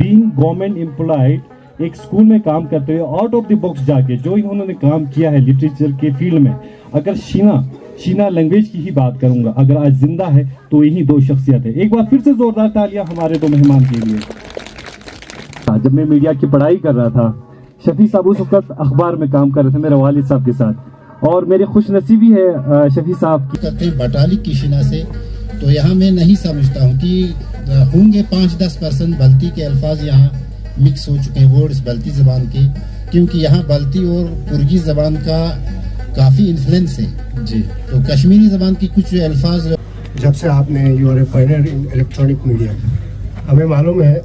Being government employed एक school में काम करते हुए आउट ऑफ द बॉक्स जाके जो इन्होंने काम किया है लिटरेचर के फील्ड में, अगर शीना लैंग्वेज की ही बात करूंगा, अगर आज जिंदा है तो यही दो शख्सियत है। एक बार फिर से जोरदार तालियां हमारे दो मेहमान के लिए। जब मैं मीडिया की पढ़ाई कर रहा था, शफी साहब उस वक्त अखबार में काम कर रहे थे मेरे वालिद साहब के साथ, और मेरी खुशनसीबी है शफी साहब की करते हैं बटाली की शिना से। तो यहाँ मैं नहीं समझता हूँ कि होंगे 5-10% बल्ती के अल्फाज यहाँ मिक्स हो चुके हैं वर्ड्स बल्ती ज़बान के, क्योंकि यहाँ बल्ती और पुर्गी ज़बान का काफ़ी इन्फ्लुएंस है जी। तो कश्मीरी ज़बान की कुछ अल्फाज, जब से आपने you are a pioneer in electronic media, हमें मालूम है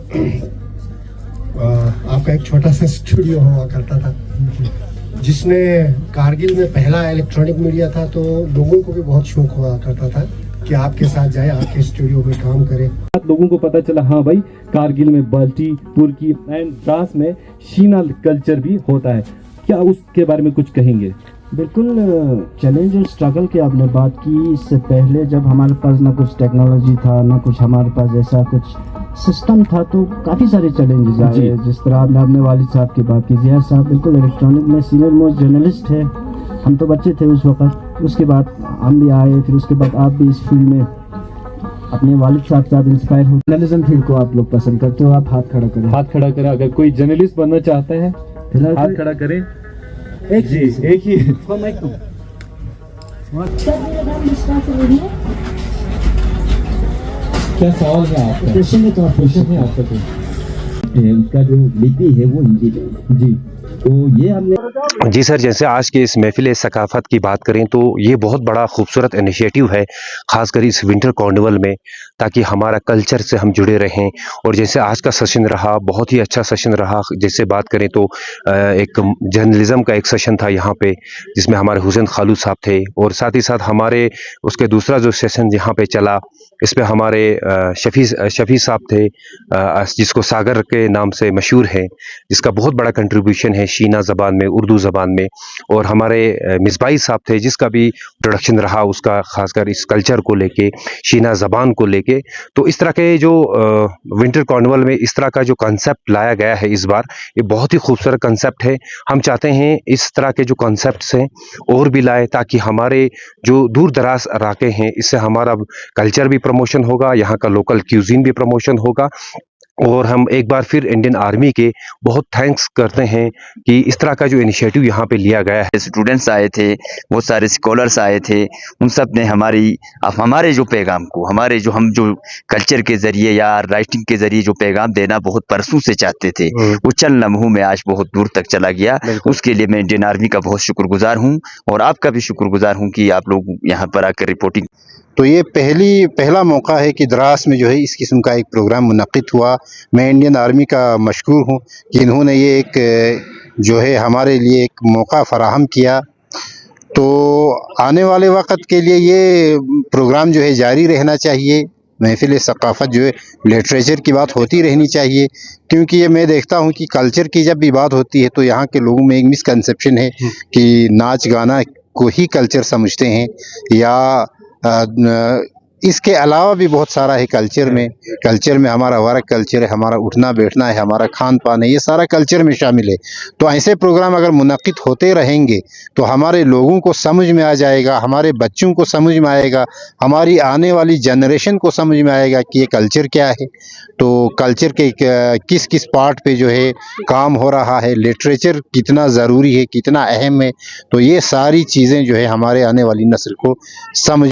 आपका एक छोटा सा स्टूडियो हुआ करता था जिसने कारगिल में पहला इलेक्ट्रॉनिक मीडिया था, तो लोगों को भी बहुत शौक हुआ करता था कि आपके साथ जाए, आपके स्टूडियो में काम करें। लोगों को पता चला हाँ भाई कारगिल में बल्टी, तुर्की एंड द्रास में शीना कल्चर भी होता है। क्या उसके बारे में कुछ कहेंगे? बिल्कुल, चैलेंज और स्ट्रगल की आपने बात की। इससे पहले जब हमारे पास ना कुछ टेक्नोलॉजी था, ना कुछ हमारे पास ऐसा कुछ सिस्टम था, तो काफ़ी सारे चैलेंजेस आए। जिस तरह आपने अपने वालिद साहब की बात की, जिया साहब बिल्कुल इलेक्ट्रॉनिक में सीनियर मोस्ट जर्नलिस्ट है, हम तो बच्चे थे उस वक्त। उसके बाद हम भी आए, फिर उसके बाद आप भी इस फील्ड में अपने वालिद साहब के साथ इंस्पायर हो। जर्नलिज्म फील्ड को आप लोग पसंद करते हो, आप हाथ खड़ा करें। हाथ खड़ा करें, अगर कोई जर्नलिस्ट बनना चाहता है हाथ खड़ा करें। एक ही क्या सवाल है आपका? क्वेश्चन है आपका उसका जो लिपि है वो हिंदी है जी। तो ये हमने जी सर, जैसे आज के इस महफिल सकाफ़त की बात करें तो ये बहुत बड़ा खूबसूरत इनिशिएटिव है, ख़ासकर इस विंटर कार्निवल में, ताकि हमारा कल्चर से हम जुड़े रहें। और जैसे आज का सेशन रहा, बहुत ही अच्छा सेशन रहा। जैसे बात करें तो एक जर्नलिज़म का एक सेशन था यहाँ पे, जिसमें हमारे हुसैन खालू साहब थे, और साथ ही साथ हमारे उसके दूसरा जो सेशन यहाँ पे चला, इस पे हमारे शफी साहब थे, जिसको सागर के नाम से मशहूर है, जिसका बहुत बड़ा कंट्रीब्यूशन है शीना ज़बान में, उर्दू ज़बान में। और हमारे मिसबाई साहब थे, जिसका भी प्रोडक्शन रहा उसका, खासकर इस कल्चर को लेके, शीना ज़बान को लेके। तो इस तरह के जो विंटर कार्निवल में इस तरह का जो कंसेप्ट लाया गया है इस बार, ये बहुत ही खूबसूरत कंसेप्ट है। हम चाहते हैं इस तरह के जो कंसेप्ट्स हैं और भी लाए, ताकि हमारे जो दूर दराज इलाके हैं, इससे हमारा कल्चर भी प्रमोशन होगा, यहाँ का लोकल क्यूजीन भी प्रमोशन होगा। और हम एक बार फिर इंडियन आर्मी के बहुत थैंक्स करते हैं कि इस तरह का जो इनिशिएटिव यहाँ पे लिया गया है। स्टूडेंट्स आए थे, बहुत सारे स्कॉलर्स आए थे, उन सब ने हमारे जो पैगाम को, हमारे जो हम जो कल्चर के ज़रिए या राइटिंग के ज़रिए जो पैगाम देना बहुत बरसों से चाहते थे, वो चंद लम्हों में आज बहुत दूर तक चला गया। उसके लिए मैं इंडियन आर्मी का बहुत शुक्रगुजार हूँ, और आपका भी शुक्रगुजार हूँ कि आप लोग यहाँ पर आकर रिपोर्टिंग। तो ये पहला मौका है कि द्रास में जो है इस किस्म का एक प्रोग्राम मुनक़िद हुआ। मैं इंडियन आर्मी का मशकूर हूँ कि इन्होंने ये एक जो है हमारे लिए एक मौका फ़राहम किया। तो आने वाले वक्त के लिए ये प्रोग्राम जो है जारी रहना चाहिए। महफिल सकाफ़त जो है लिटरेचर की बात होती रहनी चाहिए, क्योंकि ये मैं देखता हूँ कि कल्चर की जब भी बात होती है तो यहाँ के लोगों में एक मिसकंसेप्शन है कि नाच गाना को ही कल्चर समझते हैं, या इसके अलावा भी बहुत सारा है कल्चर में हमारा वर्क कल्चर है, हमारा उठना बैठना है, हमारा खान पान है, ये सारा कल्चर में शामिल है। तो ऐसे प्रोग्राम अगर मुनक़िद होते रहेंगे तो हमारे लोगों को समझ में आ जाएगा, हमारे बच्चों को समझ में आएगा, हमारी आने वाली जनरेशन को समझ में आएगा कि ये कल्चर क्या है। तो कल्चर के किस किस पार्ट पे जो है काम हो रहा है, लिटरेचर कितना ज़रूरी है, कितना अहम है, तो ये सारी चीज़ें जो है हमारे आने वाली नस्ल को समझ